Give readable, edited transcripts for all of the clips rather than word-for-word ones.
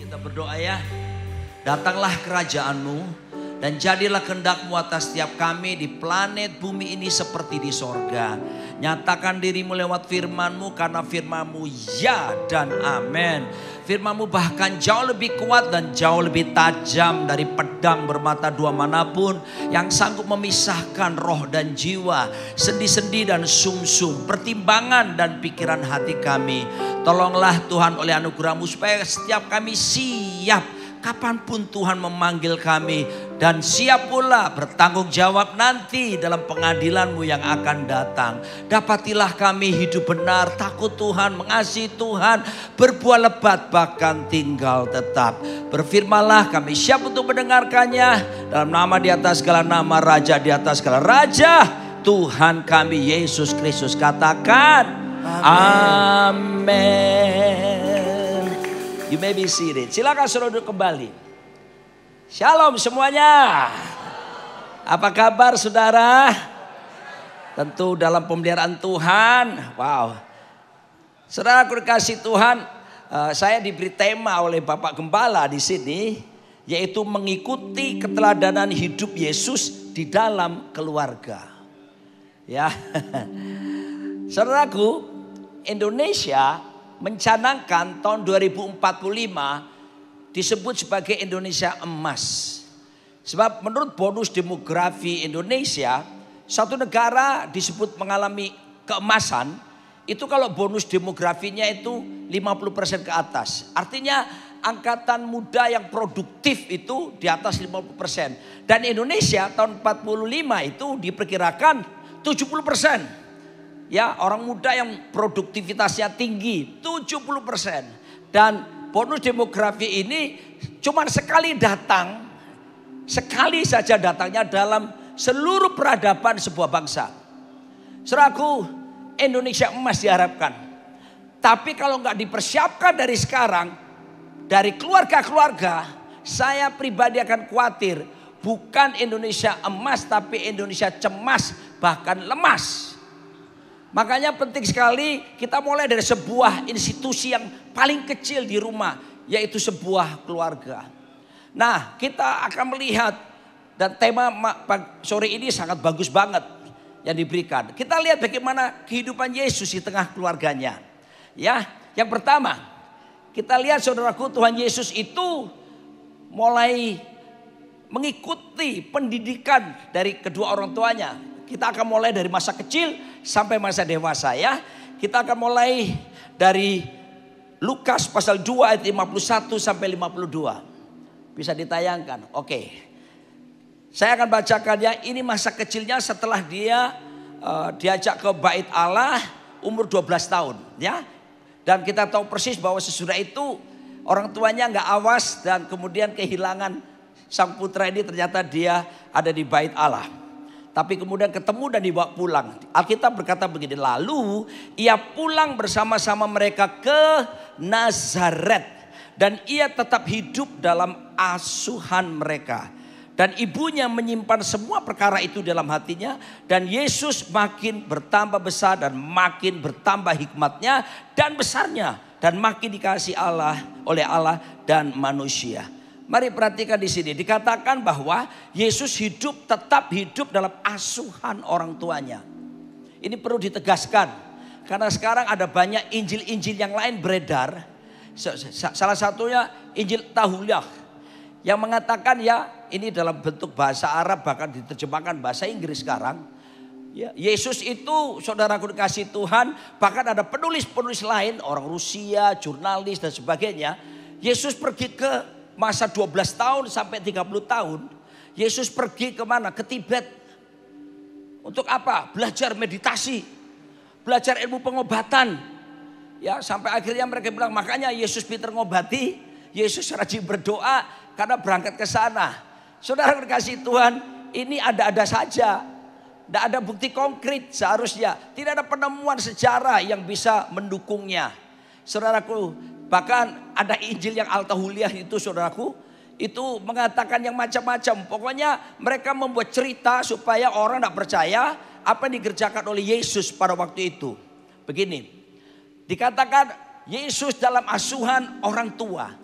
Kita berdoa ya. Datanglah kerajaan-Mu dan jadilah kehendak-Mu atas setiap kami di planet bumi ini seperti di sorga. Nyatakan diri-Mu lewat firman-Mu, karena firman-Mu ya dan amin. Firman-Mu bahkan jauh lebih kuat dan jauh lebih tajam dari pedang bermata dua manapun, yang sanggup memisahkan roh dan jiwa, sendi-sendi dan sumsum, pertimbangan dan pikiran hati kami. Tolonglah Tuhan oleh anugerah-Mu supaya setiap kami siap kapanpun Tuhan memanggil kami, dan siap pula bertanggung jawab nanti dalam pengadilan-Mu yang akan datang. Dapatilah kami hidup benar, takut Tuhan, mengasihi Tuhan, berbuah lebat bahkan tinggal tetap. Berfirmanlah, kami siap untuk mendengarkannya. Dalam nama di atas segala nama, Raja di atas segala raja, Tuhan kami Yesus Kristus. Katakan amin. You may be seated. Silakan suruh duduk kembali. Shalom semuanya. Apa kabar saudara? Tentu dalam pemeliharaan Tuhan. Wow. Saudara aku dikasih Tuhan, saya diberi tema oleh Bapak Gembala di sini, yaitu mengikuti keteladanan hidup Yesus di dalam keluarga. Ya. Saudaraku, Indonesia mencanangkan tahun 2045 disebut sebagai Indonesia emas. Sebab menurut bonus demografi Indonesia, satu negara disebut mengalami keemasan itu kalau bonus demografinya itu 50% ke atas. Artinya angkatan muda yang produktif itu di atas 50%. Dan Indonesia tahun 45 itu diperkirakan 70%. Ya, orang muda yang produktivitasnya tinggi 70%. Dan bonus demografi ini cuma sekali datang, sekali saja datangnya dalam seluruh peradaban sebuah bangsa. Saudaraku, Indonesia emas diharapkan. Tapi kalau nggak dipersiapkan dari sekarang, dari keluarga-keluarga, saya pribadi akan khawatir. Bukan Indonesia emas, tapi Indonesia cemas, bahkan lemas. Makanya penting sekali kita mulai dari sebuah institusi yang paling kecil di rumah, yaitu sebuah keluarga. Nah, kita akan melihat, dan tema sore ini sangat bagus banget yang diberikan. Kita lihat bagaimana kehidupan Yesus di tengah keluarganya. Ya, yang pertama, kita lihat saudaraku, Tuhan Yesus itu mulai mengikuti pendidikan dari kedua orang tuanya. Kita akan mulai dari masa kecil sampai masa dewasa ya. Kita akan mulai dari Lukas pasal 2 ayat 51 sampai 52. Bisa ditayangkan. Oke. Saya akan bacakannya. Ini masa kecilnya setelah dia diajak ke bait Allah umur 12 tahun ya. Dan kita tahu persis bahwa sesudah itu orang tuanya nggak awas dan kemudian kehilangan sang putra ini, ternyata dia ada di bait Allah. Tapi kemudian ketemu dan dibawa pulang. Alkitab berkata begini, lalu ia pulang bersama-sama mereka ke Nazaret. Dan ia tetap hidup dalam asuhan mereka. Dan ibunya menyimpan semua perkara itu dalam hatinya. Dan Yesus makin bertambah besar dan makin bertambah hikmatnya dan besarnya. Dan makin dikasihi Allah oleh Allah dan manusia. Mari perhatikan di sini, dikatakan bahwa Yesus tetap hidup dalam asuhan orang tuanya. Ini perlu ditegaskan, karena sekarang ada banyak Injil-Injil yang lain beredar. Salah satunya Injil Tahuliah yang mengatakan ya ini dalam bentuk bahasa Arab, bahkan diterjemahkan bahasa Inggris sekarang. Ya, Yesus itu saudaraku dikasih Tuhan, bahkan ada penulis-penulis lain, orang Rusia, jurnalis dan sebagainya. Yesus pergi ke masa 12 tahun sampai 30 tahun. Yesus pergi kemana? Ke Tibet. Untuk apa? Belajar meditasi. Belajar ilmu pengobatan. Ya, sampai akhirnya mereka bilang, makanya Yesus pintar ngobati. Yesus rajin berdoa karena berangkat ke sana. Saudara dikasih Tuhan, ini ada-ada saja. Tidak ada bukti konkret seharusnya. Tidak ada penemuan sejarah yang bisa mendukungnya. Saudaraku, bahkan ada Injil yang Al-Tahuliah itu saudaraku, itu mengatakan yang macam-macam. Pokoknya mereka membuat cerita supaya orang tidak percaya apa yang dikerjakan oleh Yesus pada waktu itu. Begini, dikatakan Yesus dalam asuhan orang tua.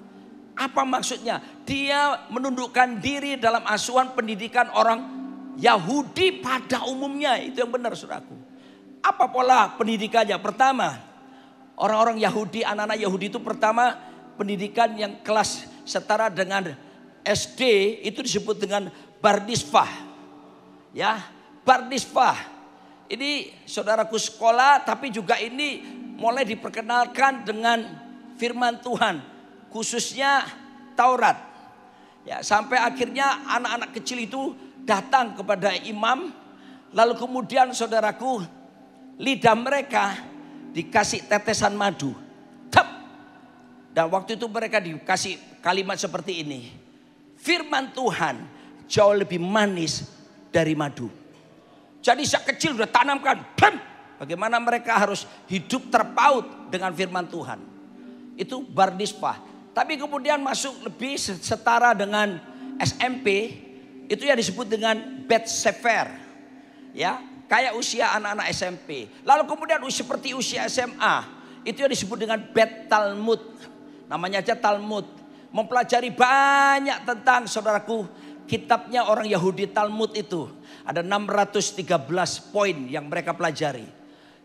Apa maksudnya? Dia menundukkan diri dalam asuhan pendidikan orang Yahudi pada umumnya. Itu yang benar, saudaraku. Apa pola pendidikannya? Pertama, orang-orang Yahudi, anak-anak Yahudi itu pertama pendidikan yang kelas setara dengan SD itu disebut dengan bar mitzvah. Ya, bar mitzvah. Ini saudaraku sekolah, tapi juga ini mulai diperkenalkan dengan firman Tuhan. Khususnya Taurat. Ya, sampai akhirnya anak-anak kecil itu datang kepada imam. Lalu kemudian saudaraku, lidah mereka dikasih tetesan madu. Tep. Dan waktu itu mereka dikasih kalimat seperti ini. Firman Tuhan jauh lebih manis dari madu. Jadi sejak kecil sudah tanamkan. Bam. Bagaimana mereka harus hidup terpaut dengan firman Tuhan. Itu bar mitzvah. Tapi kemudian masuk lebih setara dengan SMP, itu yang disebut dengan Bet Sefer. Ya, kayak usia anak-anak SMP. Lalu kemudian seperti usia SMA, itu yang disebut dengan Bet Talmud. Namanya aja Talmud. Mempelajari banyak tentang, saudaraku, kitabnya orang Yahudi Talmud itu. Ada 613 poin yang mereka pelajari.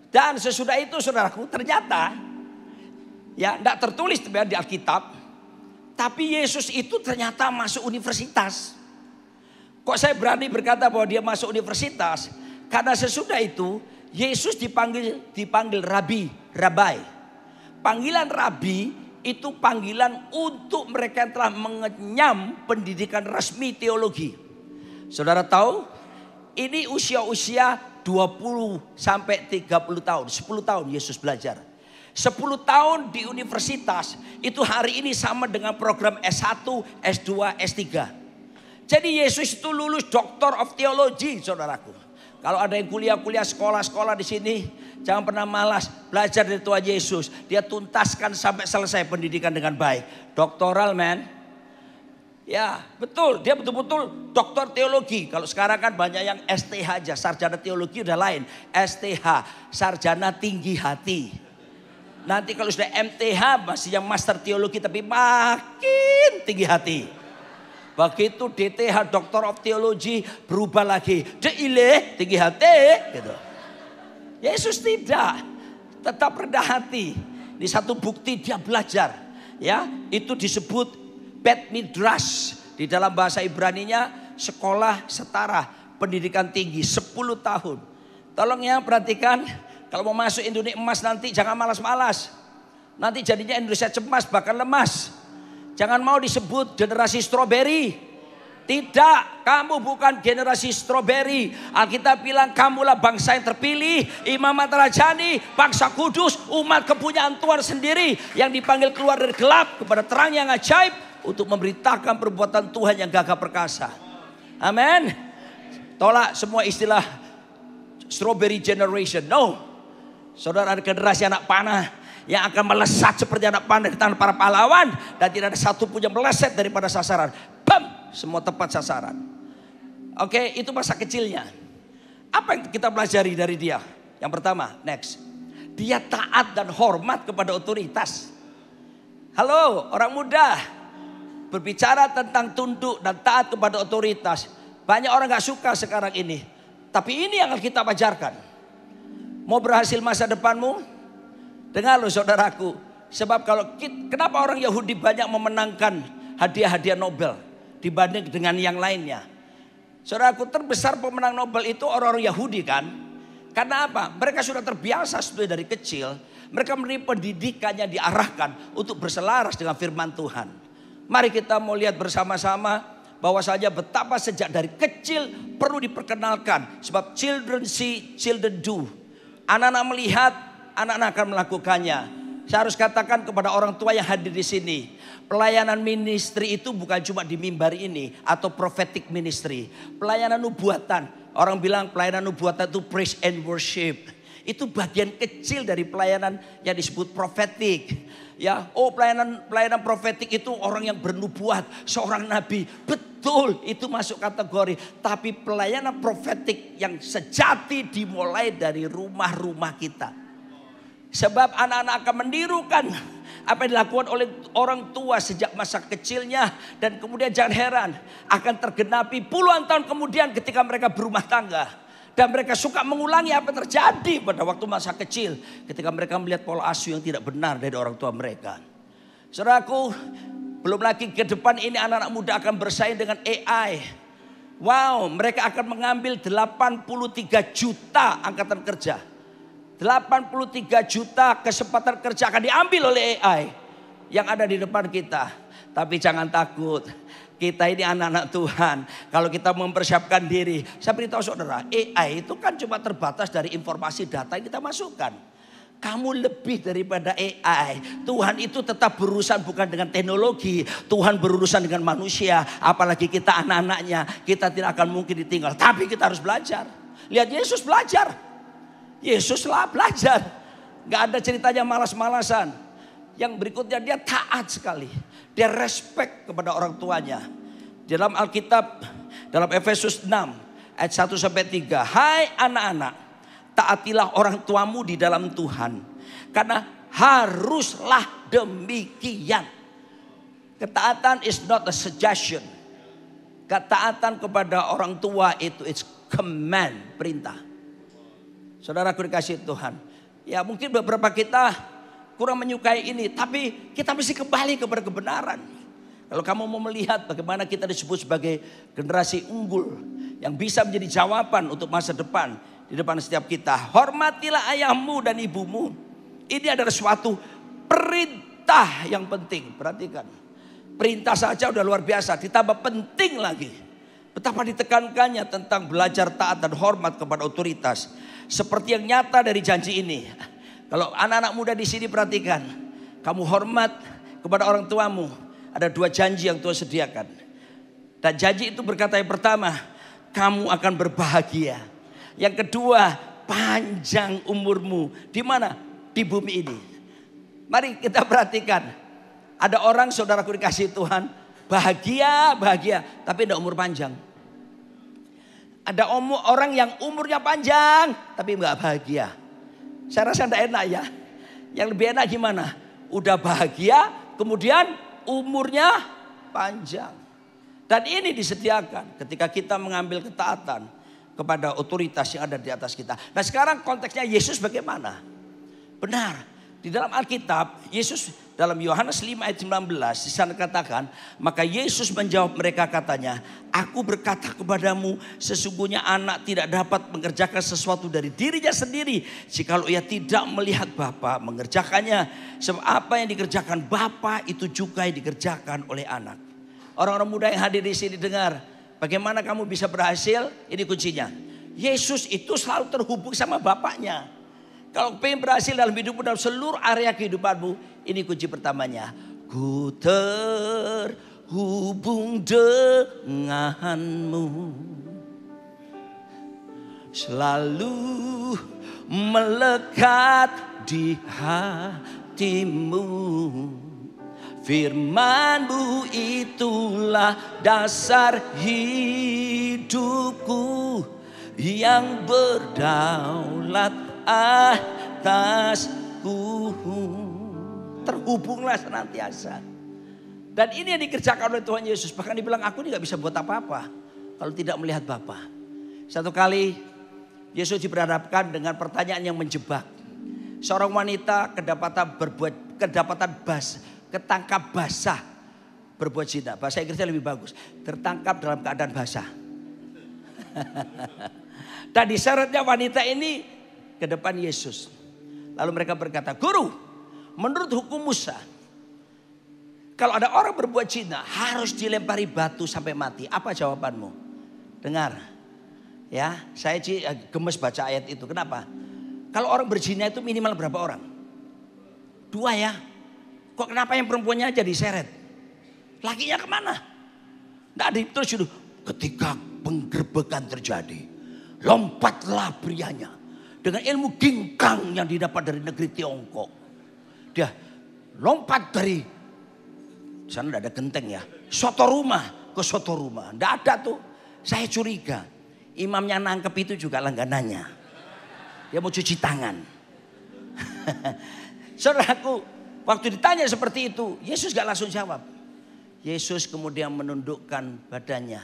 Dan sesudah itu saudaraku, ternyata ya tidak tertulis di Alkitab. Tapi Yesus itu ternyata masuk universitas. Kok saya berani berkata bahwa dia masuk universitas? Karena sesudah itu Yesus dipanggil Rabi, Rabai. Panggilan Rabi itu panggilan untuk mereka yang telah mengenyam pendidikan resmi teologi. Saudara tahu, ini usia-usia 20 sampai 30 tahun. 10 tahun Yesus belajar. 10 tahun di universitas itu hari ini sama dengan program S1, S2, S3. Jadi Yesus itu lulus Doctor of Theology, saudaraku. Kalau ada yang kuliah-kuliah sekolah-sekolah di sini, jangan pernah malas belajar dari Tuhan Yesus. Dia tuntaskan sampai selesai pendidikan dengan baik. Doktoral, man. Ya, betul. Dia betul-betul doktor teologi. Kalau sekarang kan banyak yang STH aja, sarjana teologi udah lain. STH, sarjana tinggi hati. Nanti kalau sudah MTH masih yang master teologi tapi makin tinggi hati. Begitu DTH Doctor of Theology berubah lagi. DILE tinggi hati gitu. Yesus tidak, tetap rendah hati. Di satu bukti dia belajar. Ya, itu disebut Bet Midrash. Di dalam bahasa Ibraninya sekolah setara pendidikan tinggi 10 tahun. Tolong ya perhatikan. Kalau mau masuk Indonesia emas nanti jangan malas-malas. Nanti jadinya Indonesia cemas bahkan lemas. Jangan mau disebut generasi stroberi. Tidak, kamu bukan generasi stroberi. Alkitab bilang kamulah bangsa yang terpilih, imamat rajani, bangsa kudus, umat kepunyaan Tuhan sendiri. Yang dipanggil keluar dari gelap kepada terang yang ajaib. Untuk memberitakan perbuatan Tuhan yang gagah perkasa. Amin. Tolak semua istilah strawberry generation. No. Saudara, ada generasi anak panah yang akan melesat seperti anak panah di tangan para pahlawan. Dan tidak ada satu pun yang meleset daripada sasaran. Bam! Semua tepat sasaran. Oke, itu masa kecilnya. Apa yang kita pelajari dari dia? Yang pertama, next. Dia taat dan hormat kepada otoritas. Halo, orang muda. Berbicara tentang tunduk dan taat kepada otoritas. Banyak orang gak suka sekarang ini. Tapi ini yang kita ajarkan. Mau berhasil masa depanmu? Dengar loh saudaraku. Sebab kenapa orang Yahudi banyak memenangkan hadiah-hadiah Nobel dibanding dengan yang lainnya? Saudaraku, terbesar pemenang Nobel itu orang-orang Yahudi kan? Karena apa? Mereka sudah terbiasa sudah dari kecil. Mereka menerima pendidikannya diarahkan untuk berselaras dengan firman Tuhan. Mari kita mau lihat bersama-sama bahwasanya betapa sejak dari kecil perlu diperkenalkan. Sebab children see, children do. Anak-anak melihat, anak-anak akan melakukannya. Saya harus katakan kepada orang tua yang hadir di sini. Pelayanan ministry itu bukan cuma di mimbar ini atau prophetic ministry. Pelayanan nubuatan. Orang bilang pelayanan nubuatan itu praise and worship. Itu bagian kecil dari pelayanan yang disebut prophetic. Ya, oh pelayanan profetik itu orang yang bernubuat, seorang nabi. Betul, itu masuk kategori. Tapi pelayanan profetik yang sejati dimulai dari rumah-rumah kita. Sebab anak-anak akan menirukan apa yang dilakukan oleh orang tua sejak masa kecilnya. Dan kemudian jangan heran akan tergenapi puluhan tahun kemudian ketika mereka berumah tangga. Dan mereka suka mengulangi apa yang terjadi pada waktu masa kecil. Ketika mereka melihat pola asuh yang tidak benar dari orang tua mereka. Saudaraku, belum lagi ke depan ini anak-anak muda akan bersaing dengan AI. Wow, mereka akan mengambil 83 juta angkatan kerja. 83 juta kesempatan kerja akan diambil oleh AI yang ada di depan kita. Tapi jangan takut, kita ini anak-anak Tuhan. Kalau kita mempersiapkan diri, saya beritahu saudara, AI itu kan cuma terbatas dari informasi data yang kita masukkan. Kamu lebih daripada AI. Tuhan itu tetap berurusan bukan dengan teknologi. Tuhan berurusan dengan manusia. Apalagi kita anak-anaknya. Kita tidak akan mungkin ditinggal. Tapi kita harus belajar. Lihat Yesus belajar. Yesuslah belajar. Gak ada ceritanya malas-malasan. Yang berikutnya dia taat sekali. Dia respect kepada orang tuanya. Dalam Alkitab, dalam Efesus 6 ayat 1-3. Hai anak-anak, taatilah orang tuamu di dalam Tuhan. Karena haruslah demikian. Ketaatan is not a suggestion. Ketaatan kepada orang tua itu it's command, perintah. Saudaraku dikasih Tuhan. Ya mungkin beberapa kita kurang menyukai ini. Tapi kita mesti kembali kepada kebenaran. Kalau kamu mau melihat bagaimana kita disebut sebagai generasi unggul. Yang bisa menjadi jawaban untuk masa depan. Di depan setiap kita. Hormatilah ayahmu dan ibumu. Ini adalah suatu perintah yang penting. Perhatikan. Perintah saja udah luar biasa. Ditambah penting lagi. Betapa ditekankannya tentang belajar taat dan hormat kepada otoritas. Seperti yang nyata dari janji ini. Kalau anak-anak muda di sini perhatikan. Kamu hormat kepada orang tuamu. Ada 2 janji yang Tuhan sediakan. Dan janji itu berkata yang pertama. Kamu akan berbahagia. Yang kedua, panjang umurmu. Di mana? Di bumi ini. Mari kita perhatikan. Ada orang saudaraku dikasih Tuhan. Bahagia, tapi tidak umur panjang. Ada orang yang umurnya panjang tapi nggak bahagia. Saya rasa tidak enak ya. Yang lebih enak gimana? Udah bahagia kemudian umurnya panjang. Dan ini disediakan ketika kita mengambil ketaatan kepada otoritas yang ada di atas kita. Nah sekarang konteksnya Yesus bagaimana? Benar. Di dalam Alkitab, Yesus dalam Yohanes 5 ayat 19 di sana katakan, maka Yesus menjawab mereka katanya, aku berkata kepadamu sesungguhnya anak tidak dapat mengerjakan sesuatu dari dirinya sendiri jikalau ia tidak melihat Bapa mengerjakannya. Sebab apa yang dikerjakan Bapa itu juga yang dikerjakan oleh anak. Orang-orang muda yang hadir di sini dengar, bagaimana kamu bisa berhasil? Ini kuncinya. Yesus itu selalu terhubung sama Bapaknya. Kalau pengen berhasil dalam hidupmu dalam seluruh area kehidupanmu, ini kunci pertamanya. Ku terhubung denganmu, selalu melekat di hatimu. Firman-Mu itulah dasar hidupku yang berdaulat atasku. Terhubunglah senantiasa. Dan ini yang dikerjakan oleh Tuhan Yesus. Bahkan dibilang aku ini gak bisa buat apa-apa kalau tidak melihat Bapa. Satu kali Yesus diperhadapkan dengan pertanyaan yang menjebak. Seorang wanita ketangkap basah berbuat zina. Bahasa Inggrisnya lebih bagus. Tertangkap dalam keadaan basah. Dan disyaratnya wanita ini ke depan Yesus. Lalu mereka berkata, Guru, menurut hukum Musa, kalau ada orang berbuat zina harus dilempari batu sampai mati. Apa jawabanmu? Dengar. Ya, saya gemes baca ayat itu. Kenapa? Kalau orang berzina itu minimal berapa orang? 2 ya. Kok kenapa yang perempuannya aja diseret? Lakinya kemana? Nggak ada. Terus dulu, ketika penggerbekan terjadi, lompatlah prianya. Dengan ilmu ginkang yang didapat dari negeri Tiongkok. Dia lompat dari, sana tidak ada genteng ya. Soto rumah ke soto rumah. Tidak ada tuh. Saya curiga. Imamnya nangkep itu juga langganannya. Dia mau cuci tangan. Saudaraku, Waktu ditanya seperti itu, Yesus gak langsung jawab. Yesus kemudian menundukkan badannya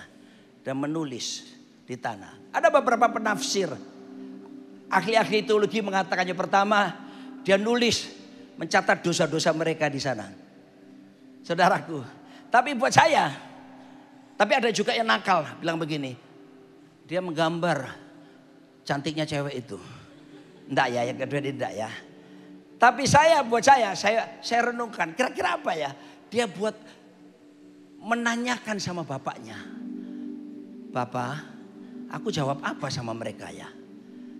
dan menulis di tanah. Ada beberapa penafsir. Ahli-ahli teologi mengatakannya, pertama, dia nulis, mencatat dosa-dosa mereka di sana. Saudaraku, tapi buat saya, tapi ada juga yang nakal, bilang begini. Dia menggambar cantiknya cewek itu. Enggak ya, yang kedua tidak ya. Tapi buat saya renungkan, kira-kira apa ya? Dia buat menanyakan sama bapaknya. Bapak, aku jawab apa sama mereka ya?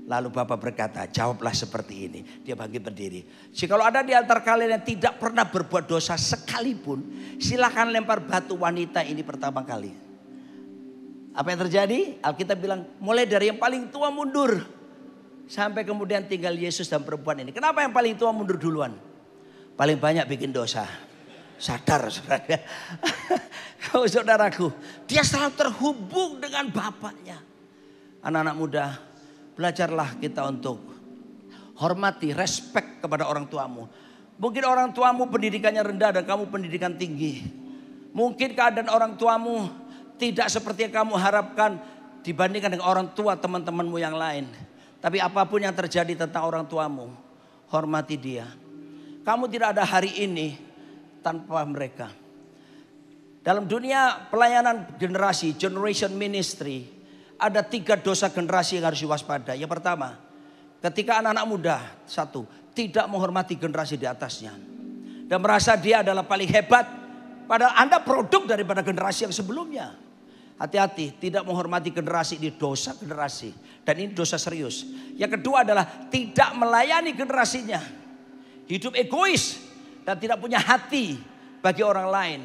Lalu bapak berkata, jawablah seperti ini. Dia bangkit berdiri. Jikalau ada di antara kalian yang tidak pernah berbuat dosa sekalipun, silakan lempar batu wanita ini pertama kali. Apa yang terjadi? Alkitab bilang, mulai dari yang paling tua mundur. Sampai kemudian tinggal Yesus dan perempuan ini. Kenapa yang paling tua mundur duluan? Paling banyak bikin dosa. Sadar saudara. Kalau saudaraku, dia selalu terhubung dengan bapaknya. Anak-anak muda, belajarlah kita untuk hormati, respect kepada orang tuamu. Mungkin orang tuamu pendidikannya rendah dan kamu pendidikan tinggi. Mungkin keadaan orang tuamu tidak seperti yang kamu harapkan dibandingkan dengan orang tua teman-temanmu yang lain. Tapi apapun yang terjadi tentang orang tuamu, hormati dia. Kamu tidak ada hari ini tanpa mereka. Dalam dunia pelayanan generasi, generation ministry, ada 3 dosa generasi yang harus diwaspadai. Yang pertama, ketika anak-anak muda, 1, tidak menghormati generasi di atasnya. Dan merasa dia adalah paling hebat, padahal Anda produk daripada generasi yang sebelumnya. Hati-hati, tidak menghormati generasi, ini dosa generasi. Dan ini dosa serius. Yang kedua adalah tidak melayani generasinya. Hidup egois dan tidak punya hati bagi orang lain.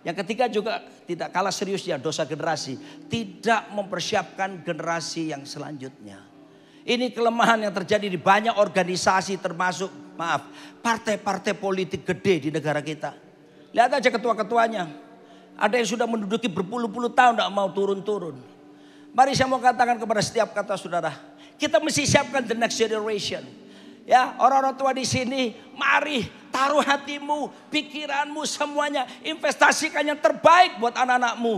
Yang ketiga juga tidak kalah seriusnya dosa generasi. Tidak mempersiapkan generasi yang selanjutnya. Ini kelemahan yang terjadi di banyak organisasi termasuk partai-partai politik gede di negara kita. Lihat aja ketua-ketuanya. Ada yang sudah menduduki berpuluh-puluh tahun tidak mau turun-turun. Mari saya mau katakan kepada setiap kata saudara. Kita mesti siapkan the next generation. Ya, orang-orang tua di sini, mari taruh hatimu, pikiranmu, semuanya. Investasikan yang terbaik buat anak-anakmu.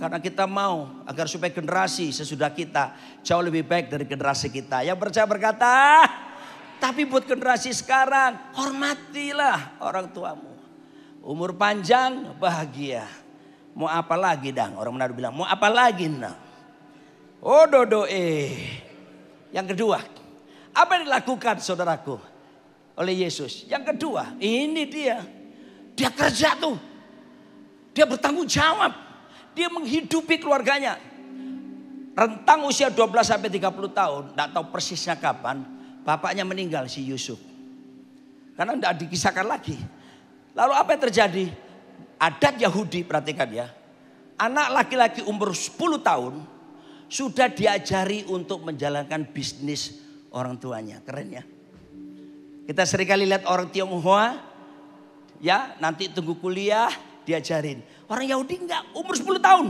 Karena kita mau agar supaya generasi sesudah kita jauh lebih baik dari generasi kita. Yang percaya berkata, tapi buat generasi sekarang, hormatilah orang tuamu. Umur panjang, bahagia. Mau apa lagi dang? Orang Manado bilang, mau apa lagi nah? Oh dodo Yang kedua, apa yang dilakukan saudaraku oleh Yesus? Yang kedua, ini dia. Dia kerja tuh. Dia bertanggung jawab. Dia menghidupi keluarganya. Rentang usia 12 sampai 30 tahun, enggak tahu persisnya kapan, bapaknya meninggal si Yusuf. Karena enggak dikisahkan lagi. Lalu apa yang terjadi? Adat Yahudi, perhatikan ya. Anak laki-laki umur 10 tahun sudah diajari untuk menjalankan bisnis orang tuanya. Keren ya. Kita seringkali lihat orang Tionghoa, ya nanti tunggu kuliah diajarin. Orang Yahudi enggak, umur 10 tahun.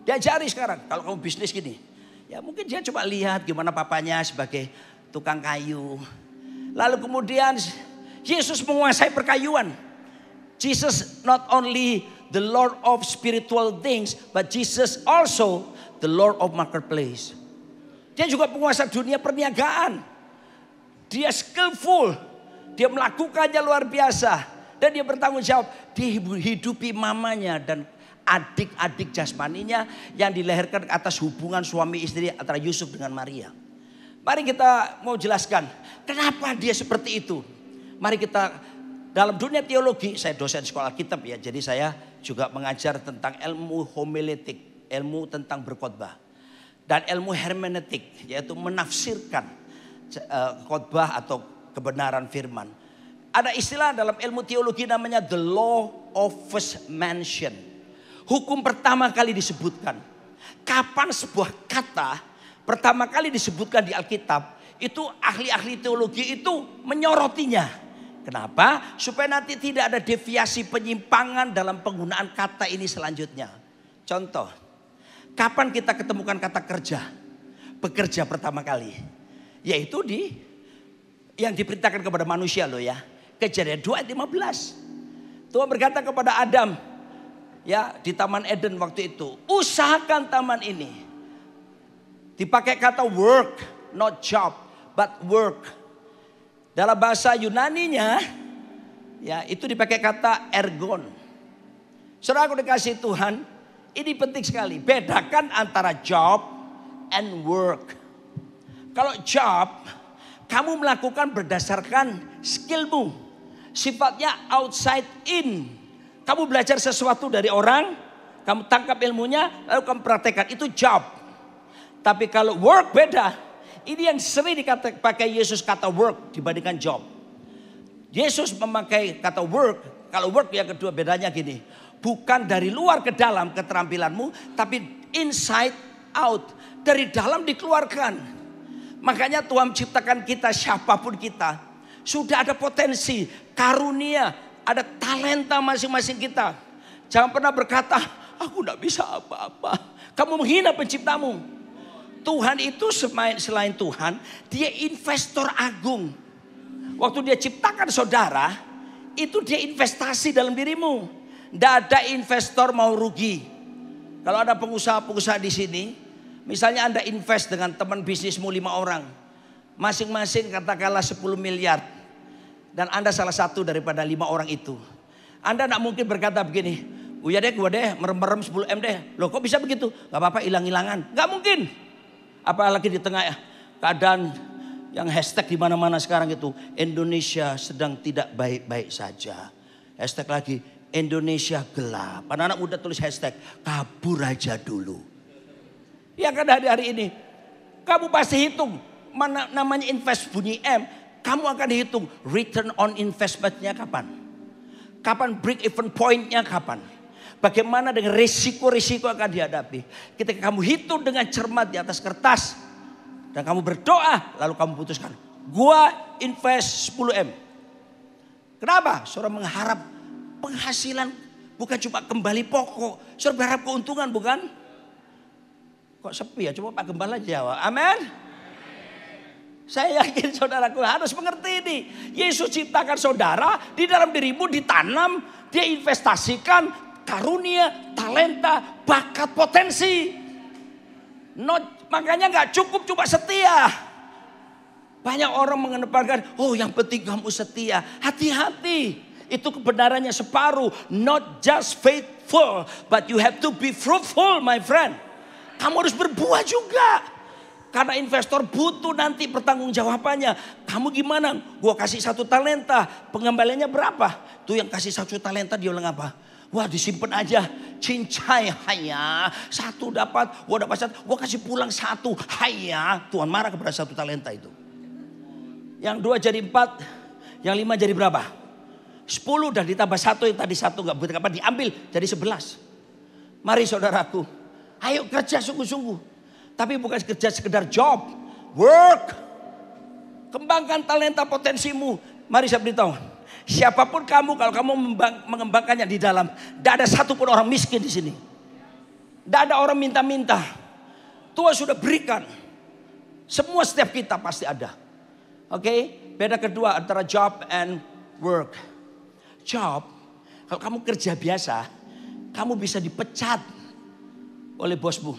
Diajari sekarang, kalau kamu bisnis gini. Ya mungkin dia coba lihat gimana papanya sebagai tukang kayu. Lalu kemudian Yesus menguasai perkayuan. Jesus not only the Lord of spiritual things, but Jesus also the Lord of marketplace. Dia juga penguasa dunia perniagaan. Dia skillful. Dia melakukannya luar biasa. Dan dia bertanggung jawab. Dia hidupi mamanya dan adik-adik jasmaninya yang dilahirkan atas hubungan suami istri antara Yusuf dengan Maria. Mari kita mau jelaskan kenapa dia seperti itu. Mari kita dalam dunia teologi, saya dosen sekolah kitab ya, jadi saya juga mengajar tentang ilmu homiletik, ilmu tentang berkhotbah. Dan ilmu hermeneutik, yaitu menafsirkan khotbah atau kebenaran firman. Ada istilah dalam ilmu teologi namanya the law of first mention. Hukum pertama kali disebutkan. Kapan sebuah kata pertama kali disebutkan di Alkitab, itu ahli-ahli teologi itu menyorotinya. Kenapa? Supaya nanti tidak ada deviasi penyimpangan dalam penggunaan kata ini selanjutnya. Contoh, kapan kita ketemukan kata kerja? Bekerja pertama kali. Yaitu yang diperintahkan kepada manusia loh ya. Kejadian 2 ayat 15. Tuhan berkata kepada Adam, ya, di Taman Eden waktu itu, usahakan taman ini. Dipakai kata work, not job, but work. Dalam bahasa Yunaninya, ya, itu dipakai kata ergon. Saudara aku dikasih Tuhan, ini penting sekali. Bedakan antara job and work. Kalau job, kamu melakukan berdasarkan skillmu. Sifatnya outside in. Kamu belajar sesuatu dari orang, kamu tangkap ilmunya, lalu kamu praktekkan. Itu job. Tapi kalau work beda. Ini yang sering dipakai Yesus kata work dibandingkan job. Yesus memakai kata work. Kalau work yang kedua bedanya gini. Bukan dari luar ke dalam keterampilanmu, tapi inside out. Dari dalam dikeluarkan. Makanya Tuhan menciptakan kita, siapapun kita, sudah ada potensi, karunia, ada talenta masing-masing kita. Jangan pernah berkata, aku tidak bisa apa-apa. Kamu menghina penciptamu. Tuhan itu selain Tuhan, dia investor agung. Waktu dia ciptakan saudara, itu dia investasi dalam dirimu. Tidak ada investor mau rugi. Kalau ada pengusaha-pengusaha di sini, misalnya Anda invest dengan teman bisnismu 5 orang. Masing-masing katakanlah 10 miliar. Dan Anda salah satu daripada 5 orang itu. Anda tidak mungkin berkata begini, ya deh gue deh merem-merem 10 M deh. Loh kok bisa begitu? Gak apa-apa hilang-hilangan. Gak mungkin. Apalagi di tengah keadaan yang hashtag di mana-mana sekarang itu. Indonesia sedang tidak baik-baik saja. Hashtag lagi Indonesia gelap. Anak-anak muda tulis hashtag kabur aja dulu. Ya kan hari-hari ini. Kamu pasti hitung. Mana namanya invest bunyi M. Kamu akan dihitung return on investmentnya kapan. Kapan break even pointnya kapan. Bagaimana dengan risiko-risiko akan dihadapi. Ketika kamu hitung dengan cermat di atas kertas. Dan kamu berdoa lalu kamu putuskan. Gua invest 10 M. Kenapa? Saudara mengharap penghasilan bukan cuma kembali pokok. Saudara berharap keuntungan bukan? Kok sepi ya? Coba Pak Gembala jawab. Amin. Saya yakin saudaraku harus mengerti ini. Yesus ciptakan saudara, di dalam dirimu ditanam, dia investasikan karunia, talenta, bakat, potensi. Makanya gak cukup cuma setia. Banyak orang mengedepankan, oh yang penting kamu setia. Hati-hati, itu kebenarannya separuh. Not just faithful, but you have to be fruitful my friend. Kamu harus berbuah juga. Karena investor butuh nanti pertanggungjawabannya. Kamu gimana? Gua kasih 1 talenta. Pengembaliannya berapa? Tuh yang kasih 1 talenta dia bilang apa? Wah disimpan aja. Cincai hanya. 1 dapat. Gua dapat 1. Gua kasih pulang 1. Hanya. Tuhan marah kepada 1 talenta itu. Yang 2 jadi 4. Yang 5 jadi berapa? 10 dan ditambah 1 yang tadi 1 gak butuh apa diambil jadi 11. Mari saudaraku. Ayo kerja sungguh-sungguh. Tapi bukan kerja sekedar job. Work. Kembangkan talenta potensimu. Mari saya beritahu. Siapapun kamu kalau kamu mengembangkannya di dalam. Tidak ada satupun orang miskin di sini. Tidak ada orang minta-minta. Tuhan sudah berikan. Semua setiap kita pasti ada. Oke. Beda kedua antara job and work. Job. Kalau kamu kerja biasa. Kamu bisa dipecat oleh bosmu.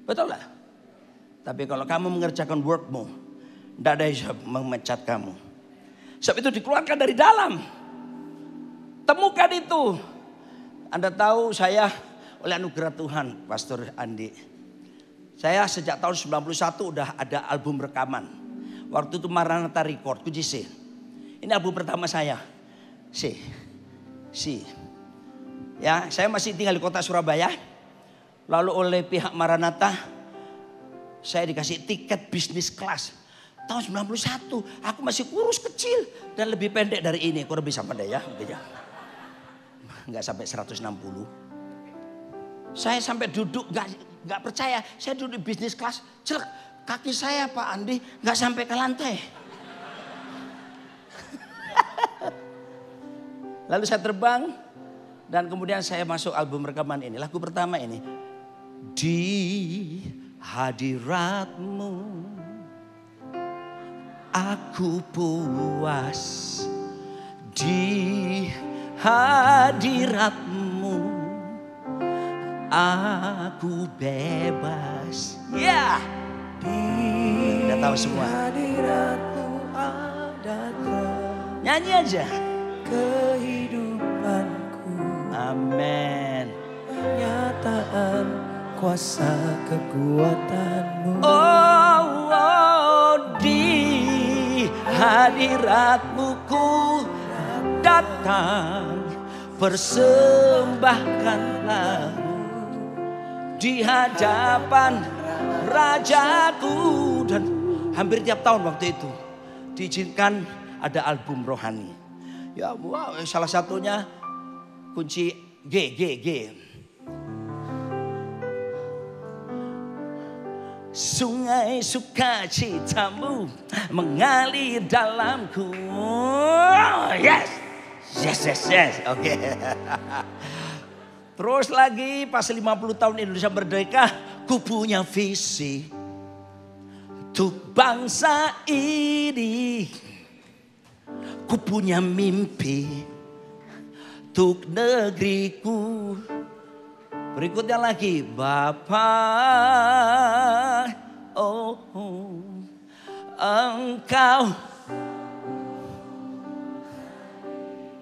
Betul gak? Tapi kalau kamu mengerjakan workmu, tidak ada yang memecat kamu. Sebab itu dikeluarkan dari dalam. Temukan itu. Anda tahu saya oleh anugerah Tuhan, Pastor Andi. Saya sejak tahun 91 udah ada album rekaman. Waktu itu Maranatha Record, QJC. Ini album pertama saya. Si. Ya, saya masih tinggal di kota Surabaya. Lalu oleh pihak Maranatha saya dikasih tiket bisnis kelas. Tahun 91 aku masih kurus kecil dan lebih pendek dari ini. Kurang lebih sama deh ya. Enggak sampai 160. Saya sampai duduk enggak percaya. Saya duduk di bisnis kelas. Celek kaki saya Pak Andi enggak sampai ke lantai. Lalu saya terbang dan kemudian saya masuk album rekaman ini. Lagu pertama ini. Di hadiratmu aku puas Di hadirat-Mu aku bebas. Ya. Udah tahu semua. Hadirat-Mu ada Nyanyi aja. kehidupanku. Amin. Penyataan kuasa kekuatan-Mu. Oh, di hadirat-Mu ku datang, persembahkan lagu di hadapan Rajaku. Dan hampir tiap tahun waktu itu diizinkan ada album rohani. Ya, wow, salah satunya kunci G. Sungai sukacitamu mengalir dalamku. Yes. Oke. Terus lagi pas 50 tahun Indonesia merdeka, ku punya visi untuk bangsa ini. Ku punya mimpi untuk negeriku. Berikutnya lagi, Bapa, oh, Engkau.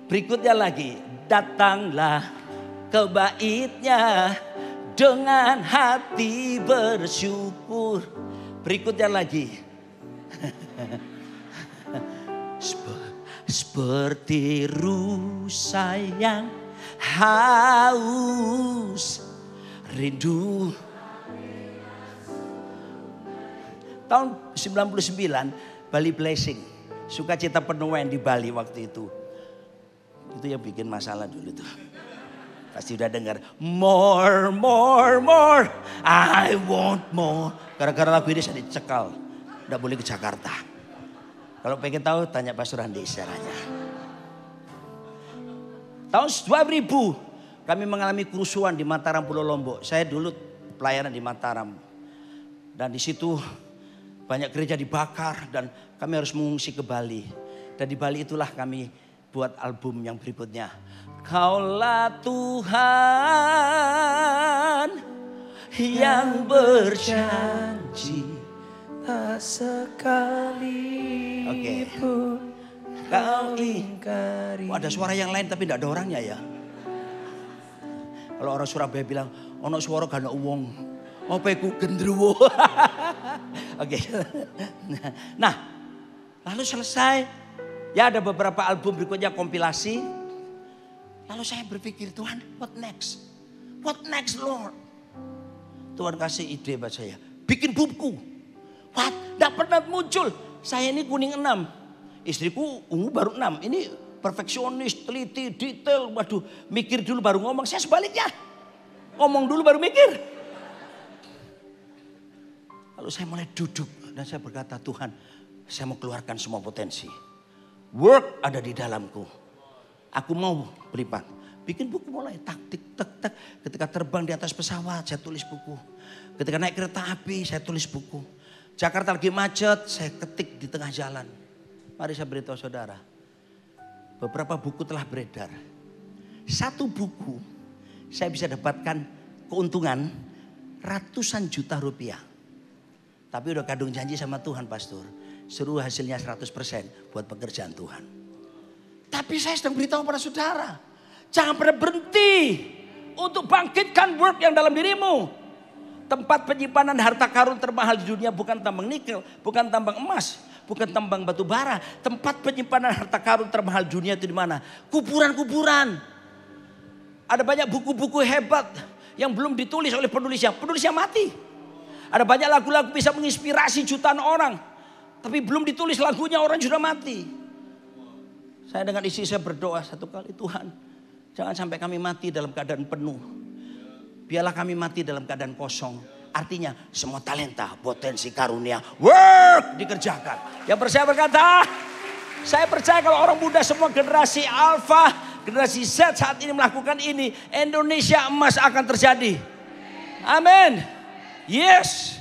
Berikutnya lagi, datanglah ke baitnya dengan hati bersyukur. Berikutnya lagi, seperti rusa yang haus rindu. Tahun 99 Bali Blessing, sukacita penuaian di Bali waktu itu. Itu yang bikin masalah dulu tuh. Pasti udah dengar more, I want more. Gara-gara lagu ini saya dicekal, nggak boleh ke Jakarta. Kalau pengen tahu tanya Pastor Andi caranya. Tahun 2000 kami mengalami kerusuhan di Mataram, Pulau Lombok. Saya dulu pelayanan di Mataram. Dan di situ banyak gereja dibakar dan kami harus mengungsi ke Bali. Dan di Bali itulah kami buat album yang berikutnya. Kaulah Tuhan yang berjanji tak sekali pun kau ingkari. Ada suara yang lain tapi tidak ada orangnya ya. Kalau orang Surabaya bilang, ono suara gak ada uwong. Apa iku gendruwo. Oke. Nah, lalu selesai. Ya ada beberapa album berikutnya kompilasi. Lalu saya berpikir, Tuhan, what next? What next, Lord? Tuhan kasih ide buat saya. Bikin buku. What? Tidak pernah muncul. Saya ini kuning 6. Istriku ungu baru 6. Ini perfeksionis, teliti, detail. Waduh, mikir dulu baru ngomong. Saya sebaliknya. Ngomong dulu baru mikir. Lalu saya mulai duduk. Dan saya berkata, Tuhan, saya mau keluarkan semua potensi. Work ada di dalamku. Aku mau beriman. Bikin buku mulai taktik, tek. Ketika terbang di atas pesawat, saya tulis buku. Ketika naik kereta api, saya tulis buku. Jakarta lagi macet, saya ketik di tengah jalan. Mari saya beritahu saudara. Beberapa buku telah beredar. Satu buku, saya bisa dapatkan keuntungan ratusan juta rupiah. Tapi udah kadung janji sama Tuhan, Pastor. Suruh hasilnya 100% buat pekerjaan Tuhan. Tapi saya sedang beritahu pada saudara. Jangan pernah berhenti untuk bangkitkan work yang dalam dirimu. Tempat penyimpanan harta karun termahal di dunia bukan tambang nikel, bukan tambang emas, bukan tambang batu bara. Tempat penyimpanan harta karun termahal dunia itu di mana? Kuburan-kuburan. Ada banyak buku-buku hebat yang belum ditulis oleh penulisnya. Penulisnya mati. Ada banyak lagu-lagu bisa menginspirasi jutaan orang. Tapi belum ditulis lagunya, orang sudah mati. Saya dengan istri saya berdoa satu kali, Tuhan, jangan sampai kami mati dalam keadaan penuh. Biarlah kami mati dalam keadaan kosong. Artinya semua talenta, potensi, karunia, work dikerjakan. Yang percaya berkata, saya percaya kalau orang muda semua generasi Alpha, generasi Z saat ini melakukan ini, Indonesia emas akan terjadi. Amin. Yes.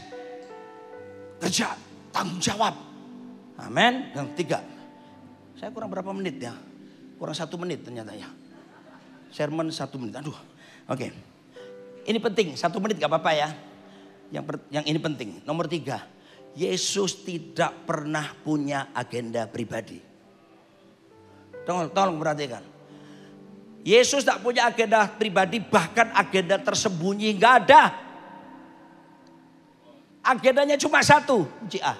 Kerja, tanggung jawab. Amin. Yang 3. Saya kurang berapa menit ya. Kurang 1 menit ternyata ya. Sermon 1 menit. Aduh. Oke. Ini penting. 1 menit gak apa-apa ya. Yang ini penting. Nomor 3. Yesus tidak pernah punya agenda pribadi. Tolong perhatikan. Yesus tak punya agenda pribadi, bahkan agenda tersembunyi gak ada. Agendanya cuma satu, JA.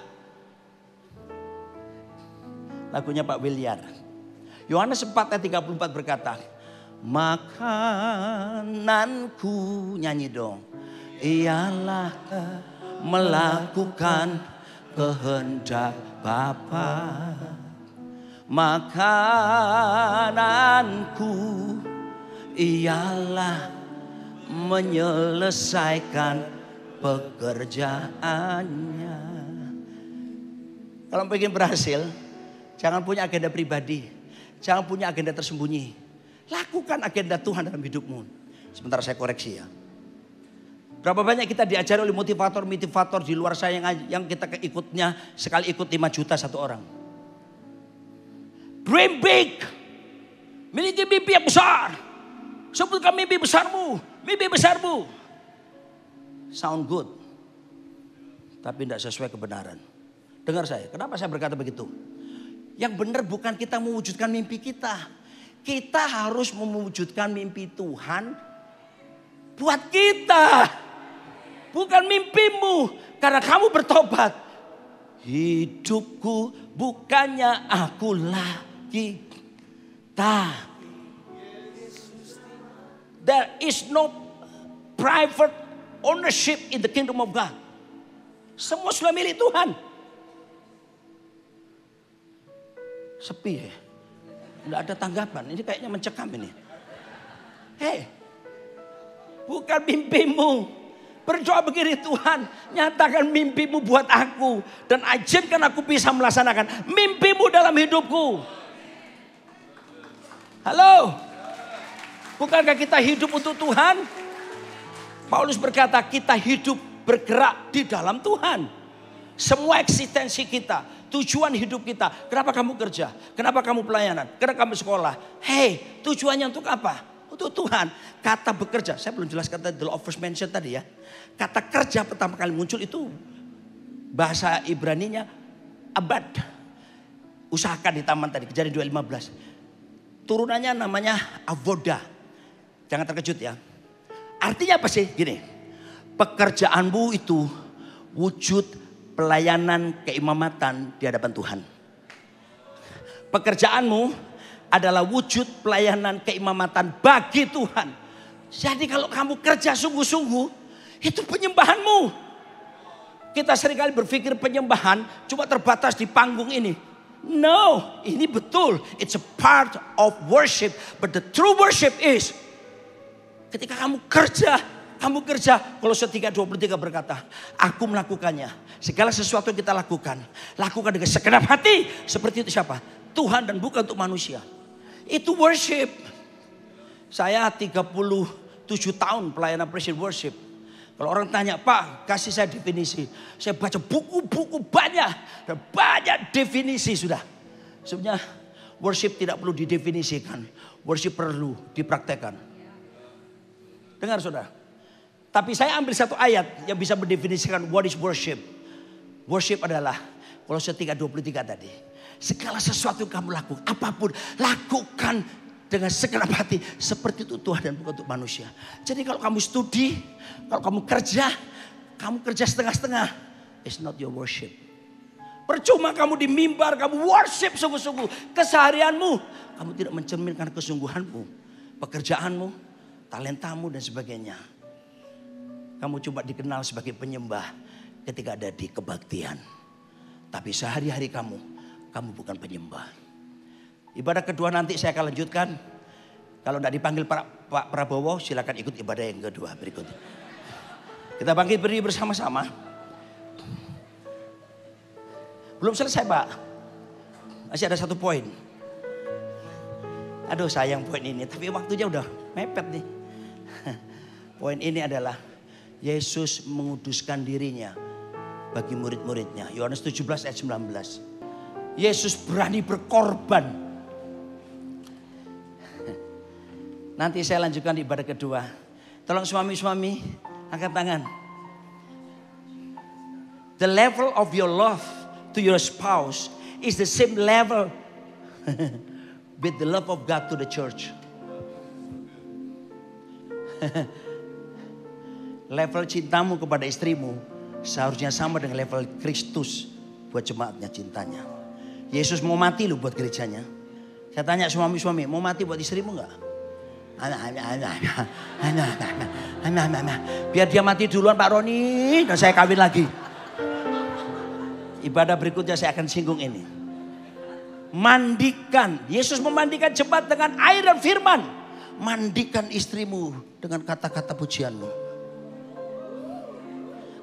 Lagunya Pak Williar. Yohanes 4 ayat 34 berkata, makananku, nyanyi dong, ialah melakukan kehendak Bapa. Makananku ialah menyelesaikan pekerjaannya. Kalau pengen berhasil, jangan punya agenda pribadi, jangan punya agenda tersembunyi. Lakukan agenda Tuhan dalam hidupmu. Sebentar saya koreksi ya. Berapa banyak kita diajari oleh motivator di luar saya yang kita ikutnya sekali ikut 5 juta satu orang. Dream big. Miliki mimpi yang besar. Sebutkan mimpi besarmu. Mimpi besarmu. Sound good. Tapi tidak sesuai kebenaran. Dengar saya. Kenapa saya berkata begitu? Yang benar bukan kita mewujudkan mimpi kita. Kita harus mewujudkan mimpi Tuhan buat kita. Bukan mimpimu. Karena kamu bertobat. Hidupku bukannya aku lagi. There is no private ownership in the kingdom of God. Semua sudah milik Tuhan. Sepi ya. Tidak ada tanggapan. Ini kayaknya mencekam ini. Hei. Bukan mimpimu. Berdoa begini, Tuhan, nyatakan mimpimu buat aku. Dan izinkan aku bisa melaksanakan mimpimu dalam hidupku. Halo. Bukankah kita hidup untuk Tuhan? Paulus berkata kita hidup bergerak di dalam Tuhan. Semua eksistensi kita, tujuan hidup kita. Kenapa kamu kerja? Kenapa kamu pelayanan? Kenapa kamu sekolah? Hei, tujuannya untuk apa? Untuk Tuhan. Kata bekerja, saya belum jelaskan tadi, the law of first mention tadi ya. Kata kerja pertama kali muncul itu bahasa Ibraninya abad. Usahakan di taman tadi, Kejadian 2:15. Turunannya namanya avoda. Jangan terkejut ya. Artinya apa sih? Gini, pekerjaanmu itu wujud pelayanan keimamatan di hadapan Tuhan. Pekerjaanmu adalah wujud pelayanan keimamatan bagi Tuhan. Jadi kalau kamu kerja sungguh-sungguh, itu penyembahanmu. Kita seringkali berpikir penyembahan cuma terbatas di panggung ini. No, ini betul. It's a part of worship. But the true worship is ketika kamu kerja. Kolose 3:23 berkata, aku melakukannya. Segala sesuatu yang kita lakukan dengan segenap hati. Seperti itu siapa? Tuhan dan bukan untuk manusia. Itu worship. Saya 37 tahun pelayanan praise worship. Kalau orang tanya, Pak, kasih saya definisi. Saya baca buku-buku banyak. Dan banyak definisi sudah. Sebenarnya worship tidak perlu didefinisikan. Worship perlu dipraktekkan. Dengar saudara. Tapi saya ambil satu ayat yang bisa mendefinisikan what is worship. Worship adalah Kolose 3:23 tadi. Segala sesuatu yang kamu lakukan, apapun, lakukan dengan segenap hati. Seperti itu Tuhan dan bukan untuk manusia. Jadi kalau kamu studi, kalau kamu kerja setengah-setengah. It's not your worship. Percuma kamu di mimbar, kamu worship sungguh-sungguh. Keseharianmu, kamu tidak mencerminkan kesungguhanmu. Pekerjaanmu, talentamu dan sebagainya. Kamu cuma dikenal sebagai penyembah ketika ada di kebaktian. Tapi sehari-hari kamu bukan penyembah. Ibadah kedua nanti saya akan lanjutkan. Kalau tidak dipanggil Pak Prabowo, silakan ikut ibadah yang kedua berikutnya. Kita bangkit berdiri bersama-sama. Belum selesai Pak. Masih ada satu poin. Aduh sayang poin ini, tapi waktunya udah mepet nih. Poin ini adalah Yesus menguduskan dirinya bagi murid-muridnya. Yohanes 17 ayat 19. Yesus berani berkorban. Nanti saya lanjutkan di ibadah kedua. Tolong suami-suami angkat tangan. The level of your love to your spouse is the same level with the love of God to the church. Level cintamu kepada istrimu seharusnya sama dengan level Kristus buat jemaatnya cintanya. Yesus mau mati loh buat gerejanya. Saya tanya suami-suami, mau mati buat istrimu enggak? Biar dia mati duluan Pak Roni dan saya kawin lagi. Ibadah berikutnya saya akan singgung ini. Mandikan, Yesus memandikan jemaat dengan air dan firman. Mandikan istrimu dengan kata-kata pujianmu.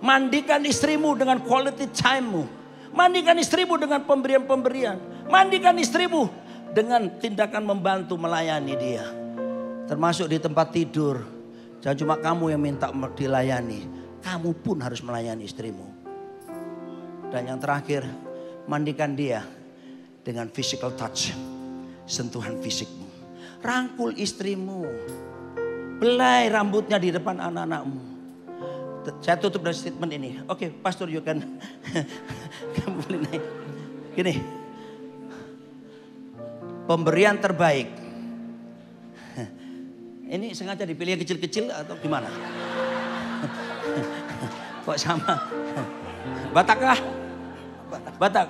Mandikan istrimu dengan quality time-mu. Mandikan istrimu dengan pemberian-pemberian. Mandikan istrimu dengan tindakan membantu melayani dia. Termasuk di tempat tidur. Jangan cuma kamu yang minta dilayani. Kamu pun harus melayani istrimu. Dan yang terakhir, mandikan dia dengan physical touch. Sentuhan fisikmu. Rangkul istrimu. Belai rambutnya di depan anak-anakmu. Saya tutup dari statement ini. Oke, Pastor, you can kamu boleh naik. Gini. Pemberian terbaik. Ini sengaja dipilih yang kecil-kecil atau gimana? Kok sama? Batak kah? Batak.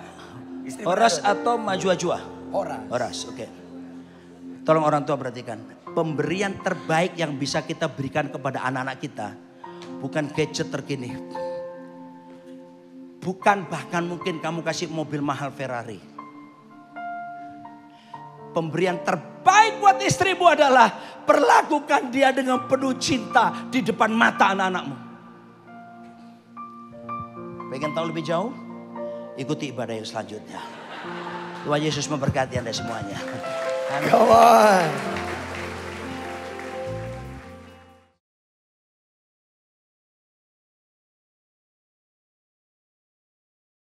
Horas atau Majua-Jua? Horas, oke. Tolong orang tua perhatikan. Pemberian terbaik yang bisa kita berikan kepada anak-anak kita. Bukan gadget terkini. Bukan bahkan mungkin kamu kasih mobil mahal Ferrari. Pemberian terbaik buat istrimu adalah perlakukan dia dengan penuh cinta di depan mata anak-anakmu. Pengen tahu lebih jauh? Ikuti ibadah yang selanjutnya. Tuhan Yesus memberkati Anda semuanya. Come on.